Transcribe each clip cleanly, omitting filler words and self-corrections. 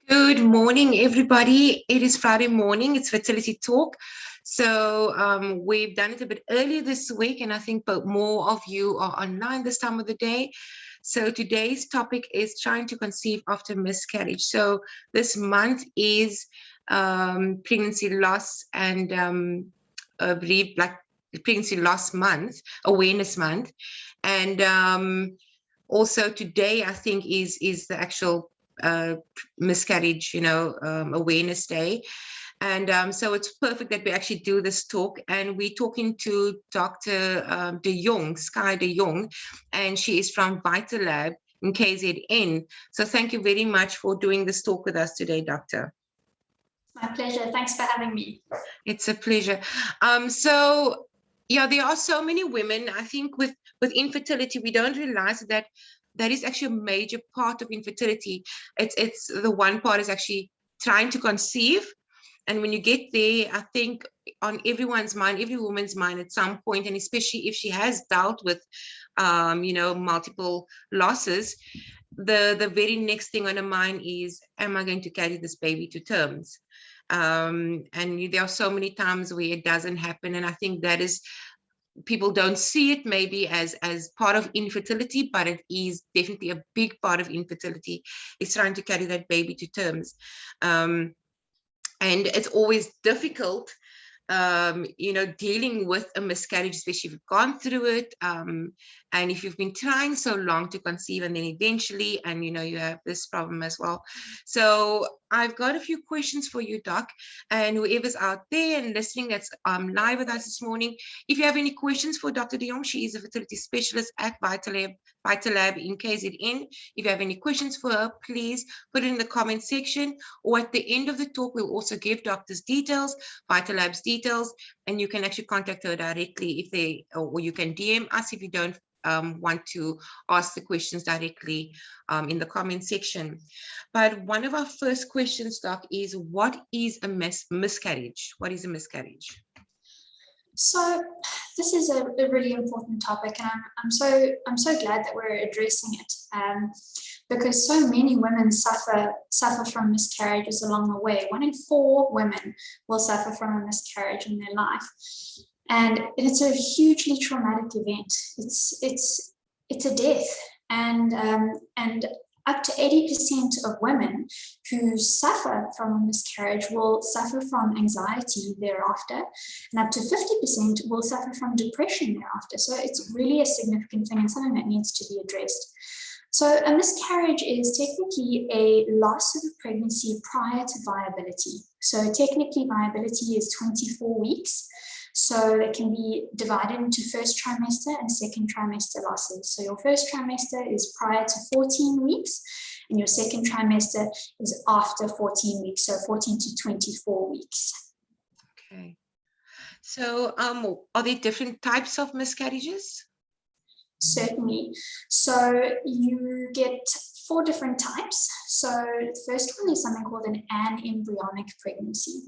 Good morning, everybody. It is Friday morning. It's Fertility Talk. So we've done it a bit earlier this week, and I think more of you are online this time of the day. So today's topic is trying to conceive after miscarriage. So this month is pregnancy loss and pregnancy loss month, awareness month, and also today I think is the actual miscarriage, awareness day. And so it's perfect that we actually do this talk, and we're talking to Dr. De Jongh, Skye De Jongh, and she is from Vitalab KZN. So thank you very much for doing this talk with us today, Doctor. My pleasure. Thanks for having me. It's a pleasure. So yeah, there are so many women, I think, with infertility. We don't realize that is actually a major part of infertility. It's the one part is actually trying to conceive. And when you get there, I think on everyone's mind, every woman's mind at some point, and especially if she has dealt with, multiple losses, the very next thing on her mind is, am I going to carry this baby to terms? And there are so many times where it doesn't happen. And I think that is, people don't see it maybe as part of infertility, but it is definitely a big part of infertility, is trying to carry that baby to terms. And it's always difficult, dealing with a miscarriage, especially if you've gone through it, and if you've been trying so long to conceive, and then eventually, and you have this problem as well. So I've got a few questions for you, Doc, and whoever's out there and listening that's live with us this morning. If you have any questions for Dr. De Jongh, she is a fertility specialist at Vitalab in KZN. If you have any questions for her, please put it in the comment section, or at the end of the talk, we'll also give doctor's details, Vitalab's details, and you can actually contact her directly or you can DM us if you don't want to ask the questions directly in the comment section. But one of our first questions, Doc, is what is a miscarriage? What is a miscarriage? So this is a really important topic, and I'm so glad that we're addressing it, because so many women suffer from miscarriages along the way. 1 in 4 women will suffer from a miscarriage in their life. And it's a hugely traumatic event. It's a death, and up to 80% of women who suffer from a miscarriage will suffer from anxiety thereafter, and up to 50% will suffer from depression thereafter. So it's really a significant thing and something that needs to be addressed. So a miscarriage is technically a loss of a pregnancy prior to viability. So technically viability is 24 weeks. So it can be divided into first trimester and second trimester losses. So your first trimester is prior to 14 weeks, and your second trimester is after 14 weeks, so 14 to 24 weeks. Okay. So are there different types of miscarriages? Certainly. So you get 4 different types. So the first one is something called an anembryonic pregnancy.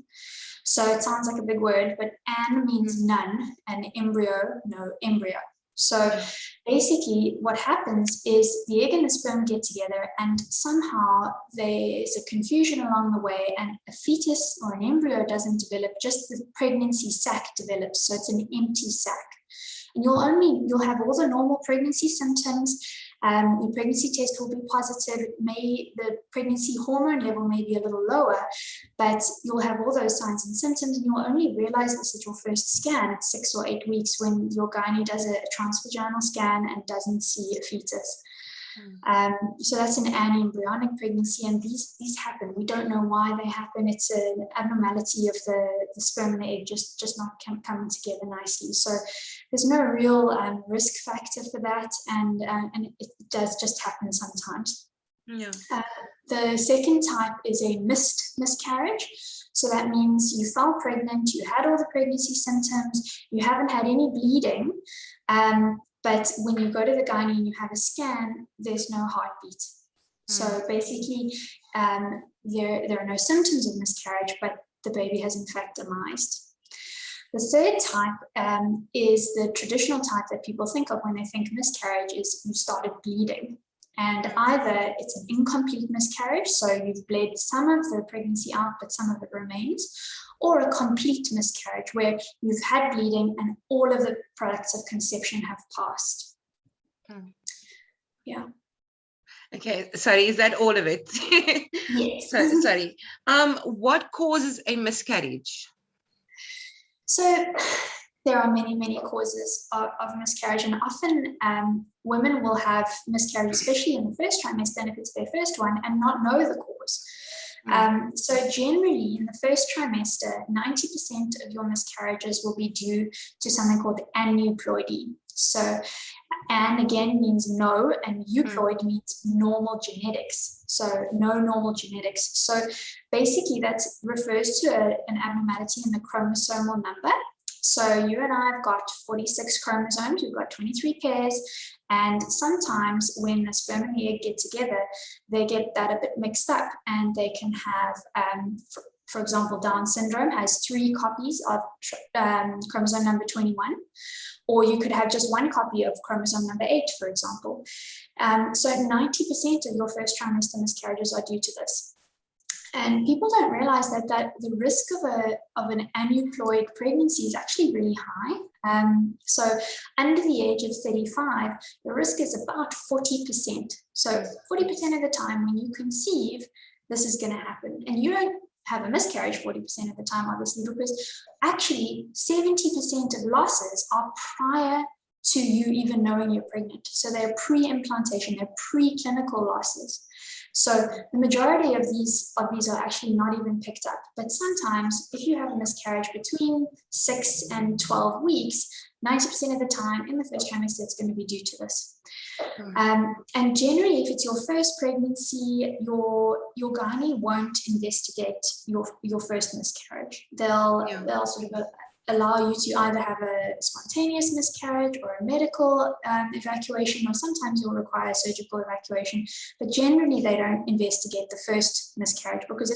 So it sounds like a big word, but an means none, and embryo, no embryo. So basically what happens is the egg and the sperm get together, and somehow there's a confusion along the way, and a fetus or an embryo doesn't develop, just the pregnancy sac develops. So it's an empty sac. And you'll have all the normal pregnancy symptoms. Your pregnancy test will be positive. The pregnancy hormone level may be a little lower, but you'll have all those signs and symptoms, and you'll only realize this at your first scan at 6 or 8 weeks, when your gynae does a transvaginal scan and doesn't see a fetus. So that's an anembryonic pregnancy, and these happen. We don't know why they happen. It's an abnormality of the sperm and the egg just not coming together nicely. So there's no real risk factor for that, and it does just happen sometimes. Yeah. The second type is a missed miscarriage. So that means you fell pregnant, you had all the pregnancy symptoms, you haven't had any bleeding, but when you go to the gynae and you have a scan, there's no heartbeat. So basically, there are no symptoms of miscarriage, but the baby has in fact demised. The third type is the traditional type that people think of when they think miscarriage, is you started bleeding. And either it's an incomplete miscarriage, so you've bled some of the pregnancy out, but some of it remains, or a complete miscarriage where you've had bleeding and all of the products of conception have passed. Yeah. Okay, sorry, is that all of it? Yes. Sorry. What causes a miscarriage? So there are many, many causes of miscarriage, and often women will have miscarriage, especially in the first trimester, and if it's their first one, and not know the cause. So generally, in the first trimester, 90% of your miscarriages will be due to something called aneuploidy. So an again means no, and euploid means normal genetics. So no normal genetics. So basically that refers to an abnormality in the chromosomal number. So you and I have got 46 chromosomes, we've got 23 pairs, and sometimes when the sperm and the egg get together, they get that a bit mixed up, and they can have, for example, Down syndrome has 3 copies of chromosome number 21, or you could have just 1 copy of chromosome number 8, for example. So 90% of your first trimester miscarriages are due to this. And people don't realize that the risk of an aneuploid pregnancy is actually really high. So under the age of 35, the risk is about 40%. So 40% of the time when you conceive, this is going to happen. And you don't have a miscarriage 40% of the time, obviously, because actually 70% of losses are prior to you even knowing you're pregnant. So they're pre-implantation, they're preclinical losses. So the majority of these are actually not even picked up. But sometimes if you have a miscarriage between 6 and 12 weeks, 90% of the time in the first trimester, it's going to be due to this. And generally, if it's your first pregnancy, your gynae won't investigate your first miscarriage. They'll sort of allow you to either have a spontaneous miscarriage or a medical evacuation, or sometimes you'll require surgical evacuation. But generally, they don't investigate the first miscarriage because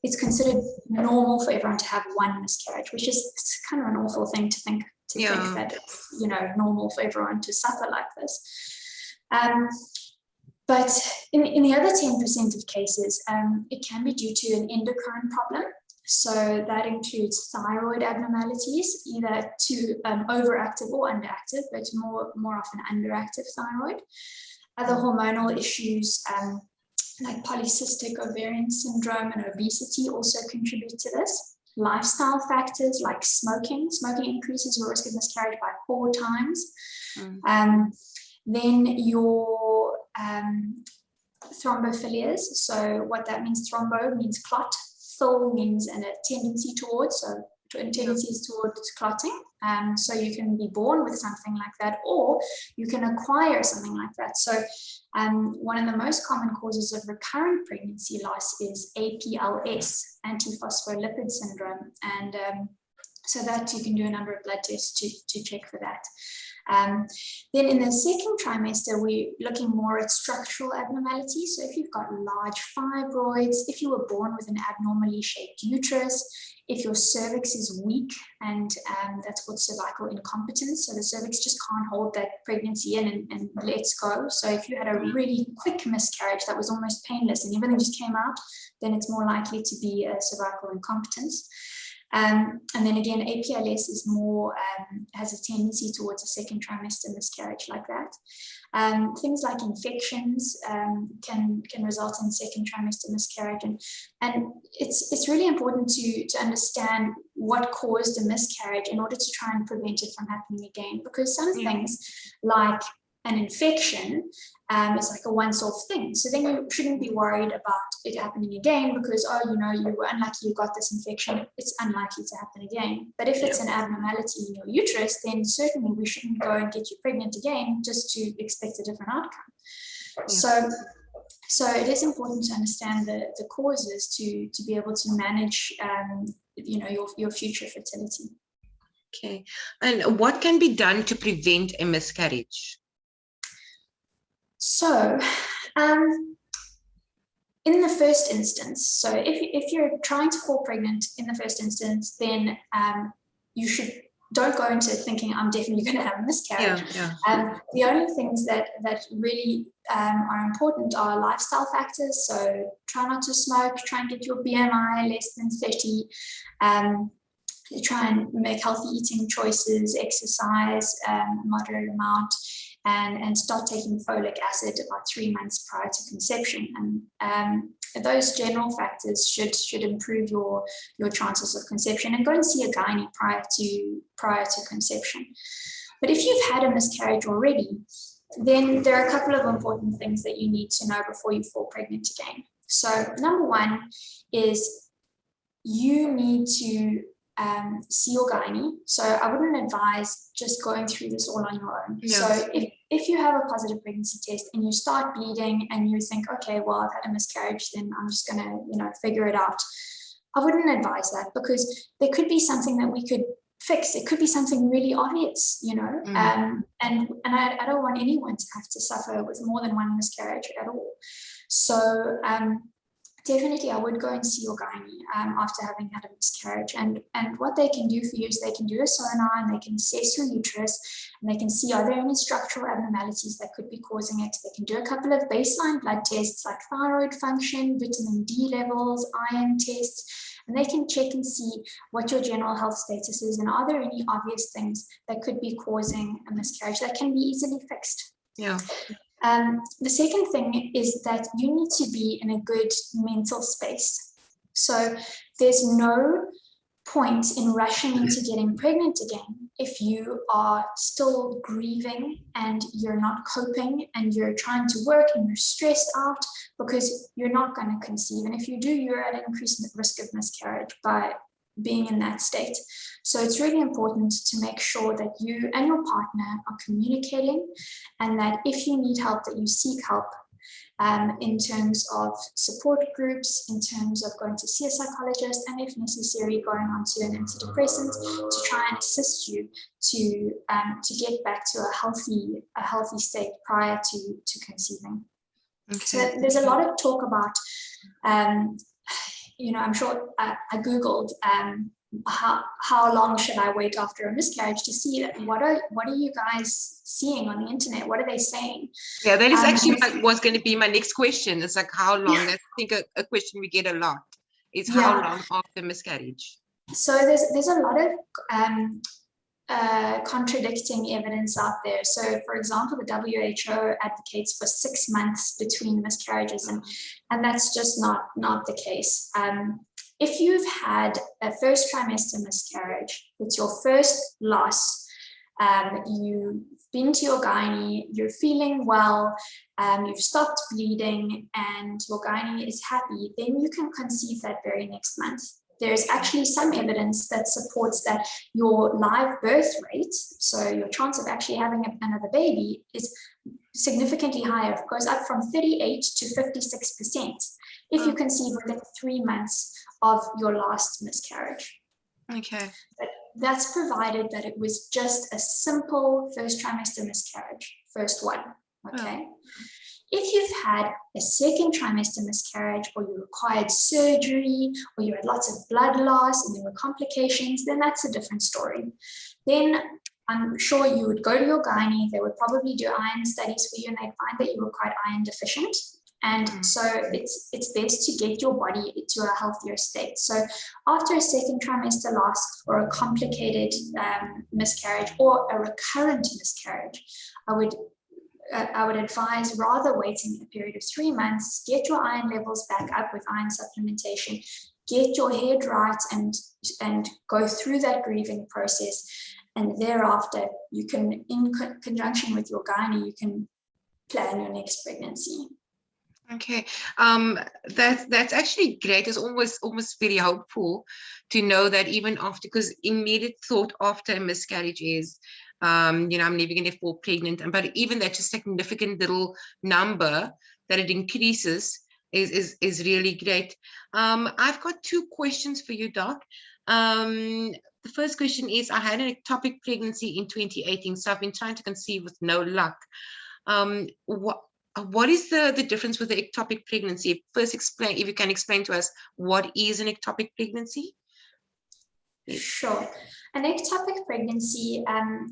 it's considered normal for everyone to have 1 miscarriage, which is kind of an awful thing to think that it's, you know, normal for everyone to suffer like this. But in the other 10% of cases, it can be due to an endocrine problem. So that includes thyroid abnormalities, either too overactive or underactive, but more often underactive thyroid. Other hormonal issues like polycystic ovarian syndrome and obesity also contribute to this. Lifestyle factors like smoking. Smoking increases your risk of miscarriage by 4 times. Then your thrombophilias. So what that means, thrombo means clot. Phil means a tendency towards, so tendencies towards clotting. So you can be born with something like that, or you can acquire something like that. So one of the most common causes of recurrent pregnancy loss is APLS, antiphospholipid syndrome. And so that you can do a number of blood tests to check for that. Then in the second trimester, we're looking more at structural abnormalities. So if you've got large fibroids, if you were born with an abnormally shaped uterus, if your cervix is weak, and that's called cervical incompetence. So the cervix just can't hold that pregnancy in and lets go. So if you had a really quick miscarriage that was almost painless and everything just came out, then it's more likely to be a cervical incompetence. And then again, APLS is more, has a tendency towards a second trimester miscarriage like that. Things like infections can result in second trimester miscarriage. And it's really important to understand what caused a miscarriage in order to try and prevent it from happening again. Because some things like an infection is like a once-off thing. So then you shouldn't be worried about it happening again because, oh, you know, you were unlucky, you got this infection, it's unlikely to happen again. But if it's an abnormality in your uterus, then certainly we shouldn't go and get you pregnant again just to expect a different outcome. So it is important to understand the causes to be able to manage, you know, your future fertility. Okay. And what can be done to prevent a miscarriage? So, in the first instance, so if you're trying to fall pregnant in the first instance, then you should don't go into thinking I'm definitely going to have a miscarriage. The only things that really are important are lifestyle factors. So try not to smoke, try and get your BMI less than 30, try and make healthy eating choices, exercise moderate amount, and start taking folic acid about 3 months prior to conception. And those general factors should improve your chances of conception. And go and see a gynae prior to conception. But if you've had a miscarriage already, then there are a couple of important things that you need to know before you fall pregnant again. So number one is you need to see your gynae. So I wouldn't advise just going through this all on your own. Yes. So if you have a positive pregnancy test and you start bleeding and you think, okay, well, I've had a miscarriage, then I'm just going to, figure it out. I wouldn't advise that, because there could be something that we could fix. It could be something really obvious, and I don't want anyone to have to suffer with more than one miscarriage at all. So definitely I would go and see your gynae after having had a miscarriage, and what they can do for you is they can do a sonar and they can assess your uterus, and they can see are there any structural abnormalities that could be causing it. They can do a couple of baseline blood tests like thyroid function, vitamin D levels, iron tests, and they can check and see what your general health status is and are there any obvious things that could be causing a miscarriage that can be easily fixed. Yeah. The second thing is that you need to be in a good mental space. So there's no point in rushing into getting pregnant again if you are still grieving and you're not coping and you're trying to work and you're stressed out, because you're not going to conceive. And if you do, you're at increased risk of miscarriage by being in that state. So it's really important to make sure that you and your partner are communicating, and that if you need help, that you seek help in terms of support groups, in terms of going to see a psychologist, and if necessary, going on to an antidepressant to try and assist you to get back to a healthy state prior to conceiving. Okay. So there's a lot of talk about I'm sure I Googled how long should I wait after a miscarriage to see that. What are you guys seeing on the internet? What are they saying? Yeah, that is actually was going to be my next question. It's like how long? I think a question we get a lot is how long after miscarriage. So there's a lot of contradicting evidence out there. So, for example, the WHO advocates for 6 months between miscarriages, and that's just not the case. If you've had a first trimester miscarriage, it's your first loss, you've been to your gynae, you're feeling well, you've stopped bleeding, and your gynae is happy, then you can conceive that very next month. There's actually some evidence that supports that your live birth rate, so your chance of actually having another baby, is significantly higher. It goes up from 38 to 56% if you conceive within 3 months of your last miscarriage. Okay. But that's provided that it was just a simple first trimester miscarriage, first one, okay? Oh. If you've had a second trimester miscarriage, or you required surgery, or you had lots of blood loss and there were complications, then that's a different story. Then I'm sure you would go to your gynae, they would probably do iron studies for you, and they'd find that you were quite iron deficient. And so it's best to get your body to a healthier state. So after a second trimester loss, or a complicated miscarriage, or a recurrent miscarriage, I would advise rather waiting a period of 3 months, get your iron levels back up with iron supplementation, get your head right, and go through that grieving process. And thereafter, you can, in conjunction with your gynae, you can plan your next pregnancy. Okay, that's actually great. It's almost very hopeful to know that even after, because immediate thought after a miscarriage is, I'm never going to fall pregnant. But even that just significant little number that it increases is really great. I've got 2 questions for you, Doc. The first question is, I had an ectopic pregnancy in 2018, so I've been trying to conceive with no luck. What is the difference with the ectopic pregnancy? First, if you can explain to us what is an ectopic pregnancy. Sure. An ectopic pregnancy,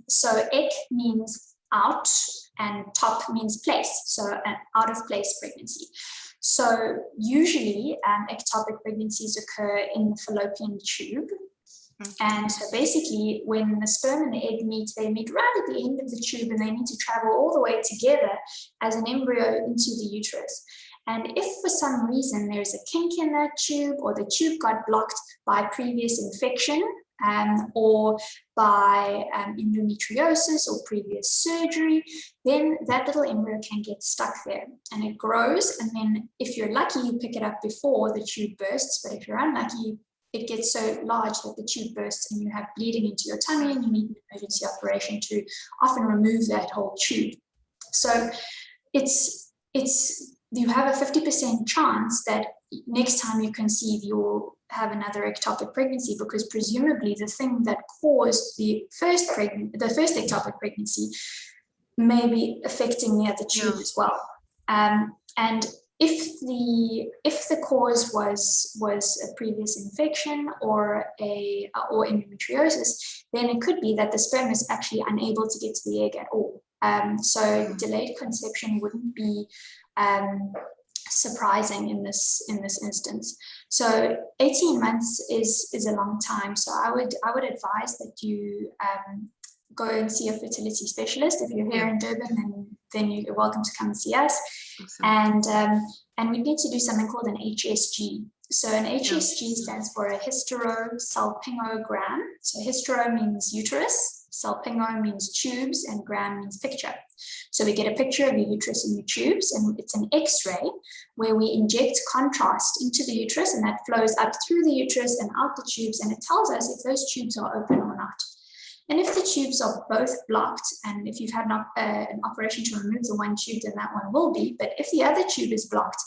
so ec means out and top means place, so an out of place pregnancy. So usually ectopic pregnancies occur in the fallopian tube. And so basically when the sperm and the egg meet, they meet right at the end of the tube and they need to travel all the way together as an embryo into the uterus. And if for some reason there's a kink in that tube, or the tube got blocked by previous infection or by endometriosis or previous surgery, then that little embryo can get stuck there and it grows. And then if you're lucky, you pick it up before the tube bursts. But if you're unlucky, it gets so large that the tube bursts and you have bleeding into your tummy and you need an emergency operation to often remove that whole tube. So you have a 50% chance that next time you conceive, you'll have another ectopic pregnancy, because presumably the thing that caused the first ectopic pregnancy may be affecting the other tube as well. And if the cause was a previous infection or endometriosis, then it could be that the sperm is actually unable to get to the egg at all. So delayed conception wouldn't be surprising in this instance. So 18 months is a long time. So I would advise that you go and see a fertility specialist. If you're here in Durban, then you're welcome to come and see us. Awesome. And we need to do something called an HSG. So an HSG stands for a hysterosalpingogram. So hystero means uterus, salpingo means tubes, and gram means picture. So we get a picture of your uterus and your tubes, and it's an X-ray where we inject contrast into the uterus, and that flows up through the uterus and out the tubes, and it tells us if those tubes are open or not. And if the tubes are both blocked, and if you've had an operation to remove the one tube, then that one will be. But if the other tube is blocked,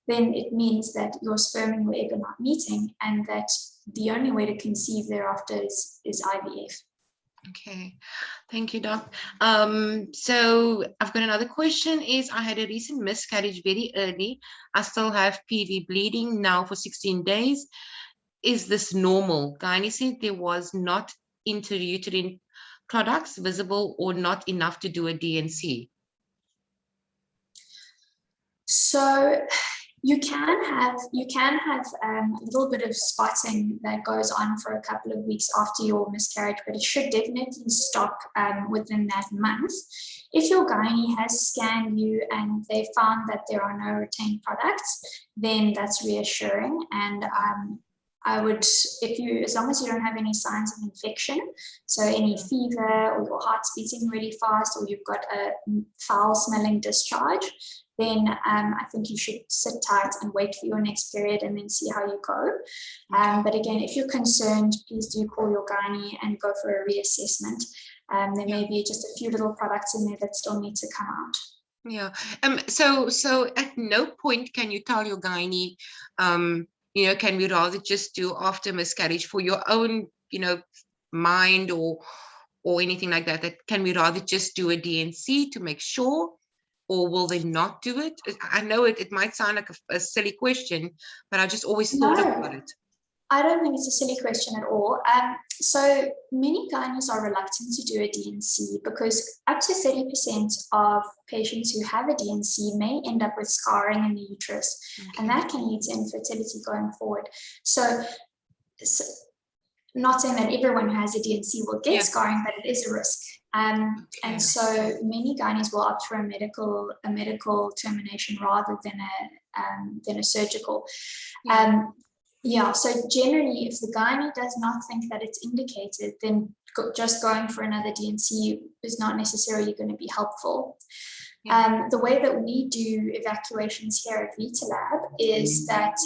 then it means that your sperm and your egg are not meeting, and that the only way to conceive thereafter is IVF. Okay, thank you, Doc. So I've got another question. I had a recent miscarriage very early. I still have PV bleeding now for 16 days. Is this normal? Gynae said there was not intrauterine products visible or not enough to do a DNC. So you can have a little bit of spotting that goes on for a couple of weeks after your miscarriage, but it should definitely stop within that month. If your gynae has scanned you and they found that there are no retained products, then that's reassuring. And I would, as long as you don't have any signs of infection, so any fever or your heart's beating really fast or you've got a foul smelling discharge, then I think you should sit tight and wait for your next period and then see how you go. But again, if you're concerned, please do call your gynae and go for a reassessment. There may be just a few little products in there that still need to come out. Yeah. So at no point can you tell your gynae, can we rather just do after miscarriage for your own, mind or anything like that? Can we rather just do a DNC to make sure, or will they not do it? I know it might sound like a silly question, but I just always thought about it. I don't think it's a silly question at all. So many gynaes are reluctant to do a DNC because up to 30% of patients who have a DNC may end up with scarring in the uterus, and that can lead to infertility going forward. So not saying that everyone who has a DNC will get scarring, but it is a risk. And so many gynaes will opt for a medical termination rather than a surgical. So generally, if the gynae does not think that it's indicated, then just going for another DNC is not necessarily going to be helpful. The way that we do evacuations here at Vitalab is that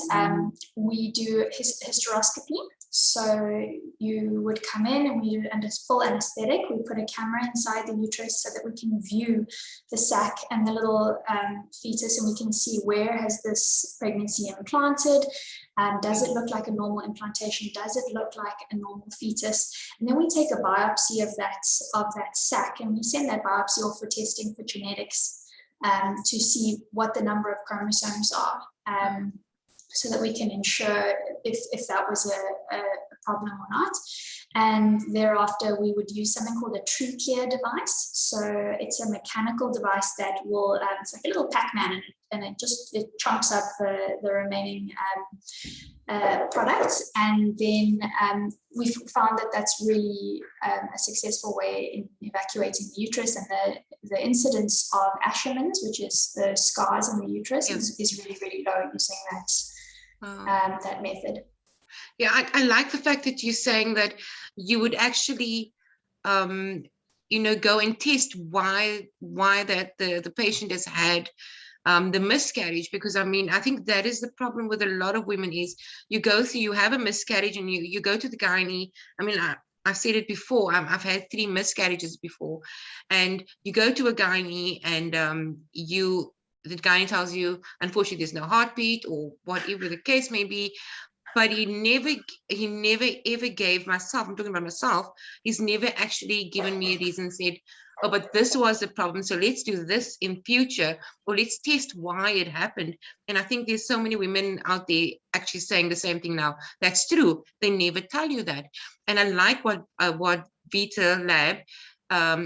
we do hysteroscopy. So you would come in and we do under full anesthetic. We put a camera inside the uterus so that we can view the sac and the little fetus, and we can see where has this pregnancy implanted. Does it look like a normal implantation? Does it look like a normal fetus? And then we take a biopsy of that sac, and we send that biopsy off for testing for genetics to see what the number of chromosomes are. so that we can ensure if that was a problem or not. And thereafter, we would use something called a True Clear device. So it's a mechanical device that will, it's like a little Pac-Man, and it chomps up the remaining products. And then we've found that that's really a successful way in evacuating the uterus, and the incidence of Asherman's, which is the scars in the uterus, is really, really low using that method. Yeah, I like the fact that you're saying that you would actually, go and test why that the patient has had the miscarriage, because I think that is the problem with a lot of women is you have a miscarriage and you go to the gynae. I've said it before, I've had 3 miscarriages before, and you go to a gynae and the gynae tells you, unfortunately, there's no heartbeat or whatever the case may be. But he never ever gave myself, I'm talking about myself, he's never actually given me a reason, said, oh, but this was the problem, so let's do this in future, or let's test why it happened. And I think there's so many women out there actually saying the same thing now. That's true. They never tell you that. And I like what Vitalab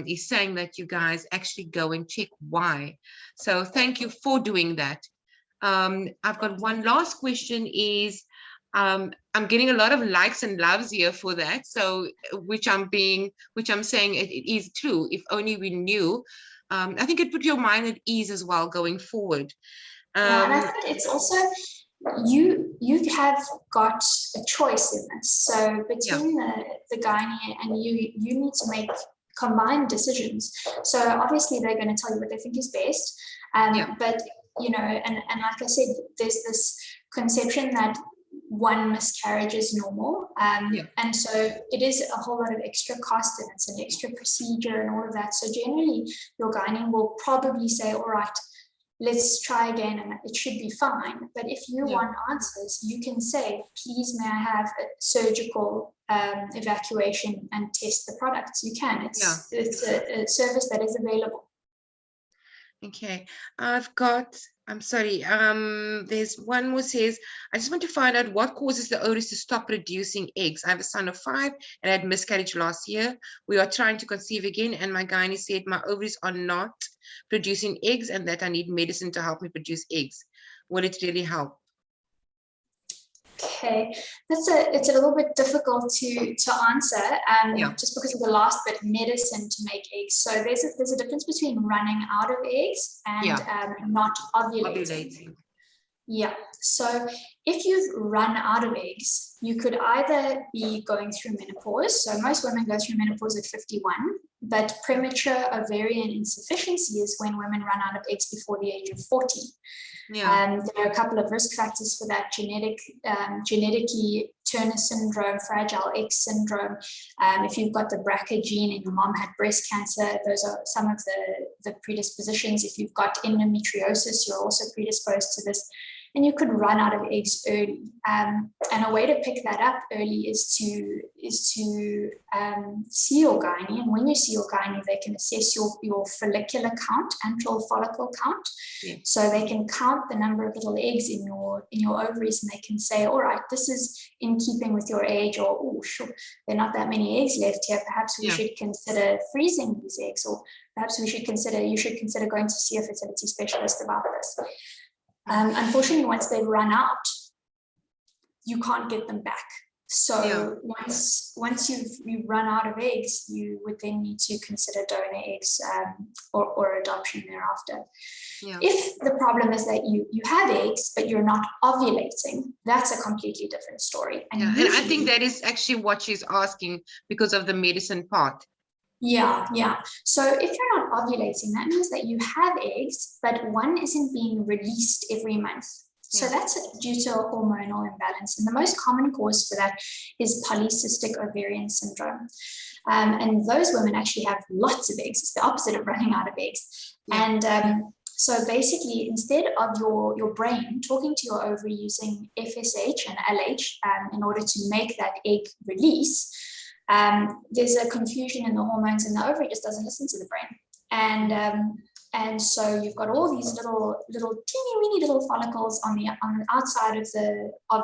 is saying, that you guys actually go and check why. So thank you for doing that. I've got one last question is, I'm getting a lot of likes and loves here for that, so which I'm saying it is true. If only we knew. I think it put your mind at ease as well going forward. And I think it's also you have got a choice in this. So between the gynae and you need to make combined decisions. So obviously they're going to tell you what they think is best. But and like I said, there's this conception that one miscarriage is normal, and so it is a whole lot of extra cost, and it's an extra procedure and all of that. So generally your gynae will probably say, all right, let's try again and it should be fine. But if you want answers, you can say, please may I have a surgical evacuation and test the products. You can. It's a service that is available. Okay, I'm sorry, there's one more says, I just want to find out what causes the ovaries to stop producing eggs. I have a son of 5 and I had miscarriage last year. We are trying to conceive again, and my gynae said my ovaries are not producing eggs and that I need medicine to help me produce eggs. Will it really help? Okay, it's a little bit difficult to answer, just because of the last bit, medicine to make eggs. So there's a difference between running out of eggs and not ovulating. Yeah. So if you've run out of eggs, you could either be going through menopause. So most women go through menopause at 51, but premature ovarian insufficiency is when women run out of eggs before the age of 40. There are a couple of risk factors for that: genetically, Turner syndrome, fragile X syndrome. If you've got the BRCA gene and your mom had breast cancer, those are some of the predispositions. If you've got endometriosis, you're also predisposed to this. And you could run out of eggs early. And a way to pick that up early is to see your gynae. And when you see your gynae, they can assess your follicular count, antral follicle count. So they can count the number of little eggs in your ovaries, and they can say, all right, this is in keeping with your age, or oh, sure, there are not that many eggs left here. Perhaps we should consider freezing these eggs, or perhaps you should consider going to see a fertility specialist about this. Unfortunately, once they've run out, you can't get them back. So once you've run out of eggs, you would then need to consider donor eggs or adoption thereafter. If the problem is that you have eggs, but you're not ovulating, that's a completely different story. And I think that is actually what she's asking because of the medicine part. So if you're not ovulating, that means that you have eggs, but one isn't being released every month. So that's due to a hormonal imbalance. And the most common cause for that is polycystic ovarian syndrome. And those women actually have lots of eggs. It's the opposite of running out of eggs. And so basically, instead of your brain talking to your ovary using FSH and LH in order to make that egg release, there's a confusion in the hormones, and the ovary just doesn't listen to the brain. And And so you've got all these little teeny weeny little follicles on the outside of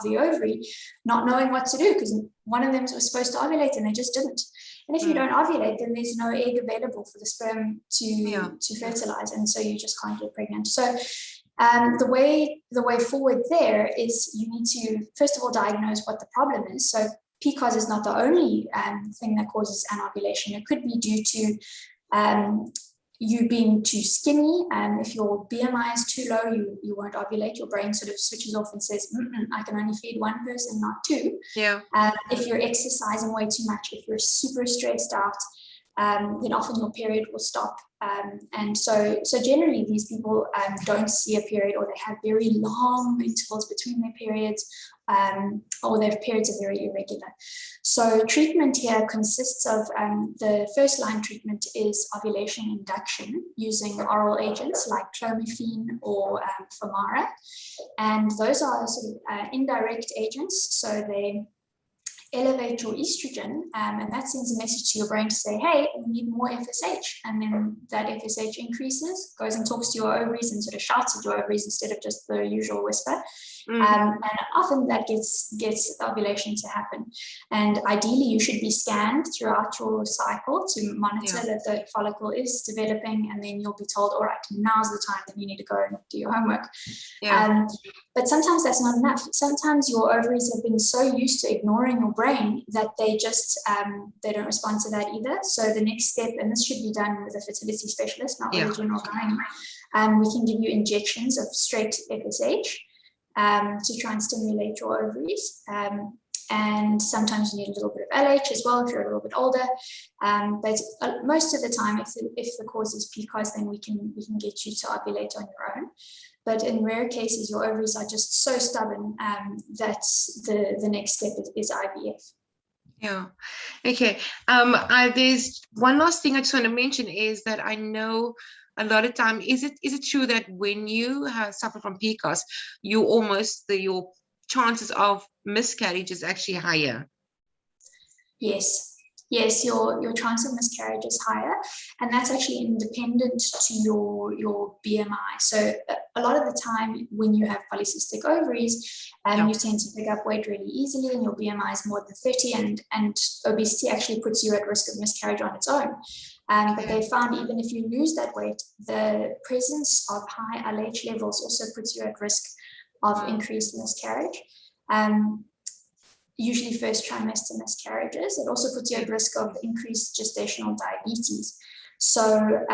the ovary, not knowing what to do, because one of them was supposed to ovulate and they just didn't. And if you don't ovulate, then there's no egg available for the sperm to fertilize, and so you just can't get pregnant. So the way forward there is you need to first of all diagnose what the problem is. So PCOS is not the only thing that causes anovulation. It could be due to you being too skinny. If your BMI is too low, you won't ovulate. Your brain sort of switches off and says, I can only feed one person, not two. Yeah. If you're exercising way too much, if you're super stressed out, then often your period will stop. And so generally these people don't see a period, or they have very long intervals between their periods, or their periods are very irregular. So treatment here consists of the first line treatment is ovulation induction using oral agents like clomiphene or Femara. And those are sort of indirect agents. So they elevate your estrogen, and that sends a message to your brain to say, hey, we need more FSH. And then that FSH increases, goes and talks to your ovaries and sort of shouts at your ovaries instead of just the usual whisper. And often that gets the ovulation to happen. And ideally, you should be scanned throughout your cycle to monitor that the follicle is developing, and then you'll be told, all right, now's the time that you need to go and do your homework. But sometimes that's not enough. Sometimes your ovaries have been so used to ignoring your brain that they just they don't respond to that either. So the next step, and this should be done with a fertility specialist, not with a general gynae, we can give you injections of straight FSH to try and stimulate your ovaries. And sometimes you need a little bit of LH as well if you're a little bit older. But most of the time, if the cause is PCOS, then we can get you to ovulate on your own. But in rare cases, your ovaries are just so stubborn that the next step is IVF. Yeah. Okay. There's one last thing I just want to mention is that I know a lot of time, is it true that when you suffer from PCOS, your chances of miscarriage is actually higher? Yes, your chance of miscarriage is higher, and that's actually independent to your BMI. So a lot of the time when you have polycystic ovaries, you tend to pick up weight really easily, and your BMI is more than 30, and obesity actually puts you at risk of miscarriage on its own. But they found even if you lose that weight, the presence of high LH levels also puts you at risk of increased miscarriage. Usually first trimester miscarriages. It also puts you at risk of increased gestational diabetes. So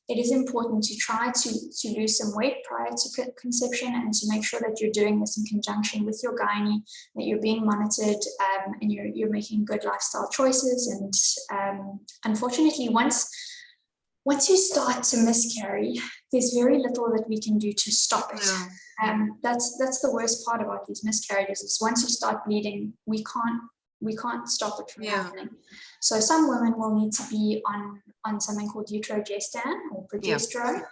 it is important to try to lose some weight prior to conception, and to make sure that you're doing this in conjunction with your gynae, that you're being monitored, and you're making good lifestyle choices. And unfortunately, once you start to miscarry, there's very little that we can do to stop it. That's the worst part about these miscarriages, is once you start bleeding, we can't stop it from happening. So some women will need to be on something called utrogestan or progesterone.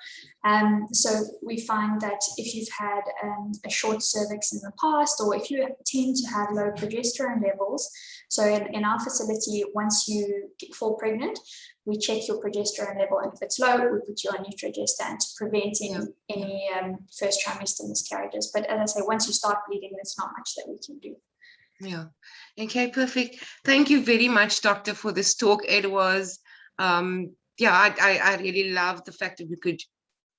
So we find that if you've had a short cervix in the past, or if you tend to have low progesterone levels, so in our facility, once you fall pregnant, we check your progesterone level, and if it's low, we put you on utrogestan to prevent any first trimester miscarriages. But as I say, once you start bleeding, there's not much that we can do. Yeah. Okay, perfect. Thank you very much, Doctor, for this talk. It was, I really love the fact that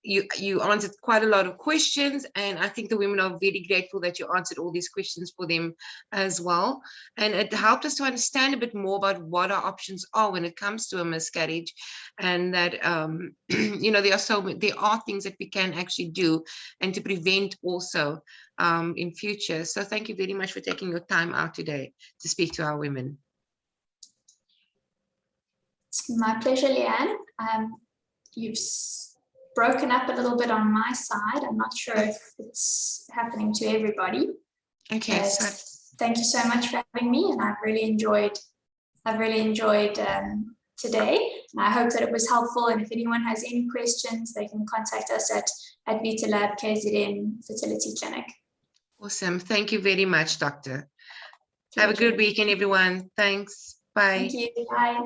you answered quite a lot of questions, and I think the women are very grateful that you answered all these questions for them as well. And it helped us to understand a bit more about what our options are when it comes to a miscarriage, and that there are things that we can actually do and to prevent also in future. So thank you very much for taking your time out today to speak to our women. It's my pleasure, Leanne. You've broken up a little bit on my side. I'm not sure if it's happening to everybody. Okay. Thank you so much for having me, and I've really enjoyed today. And I hope that it was helpful. And if anyone has any questions, they can contact us at Vitalab KZN Fertility Clinic. Awesome. Thank you very much, Doctor. Have a good weekend, everyone. Thanks. Bye. Thank you. Bye.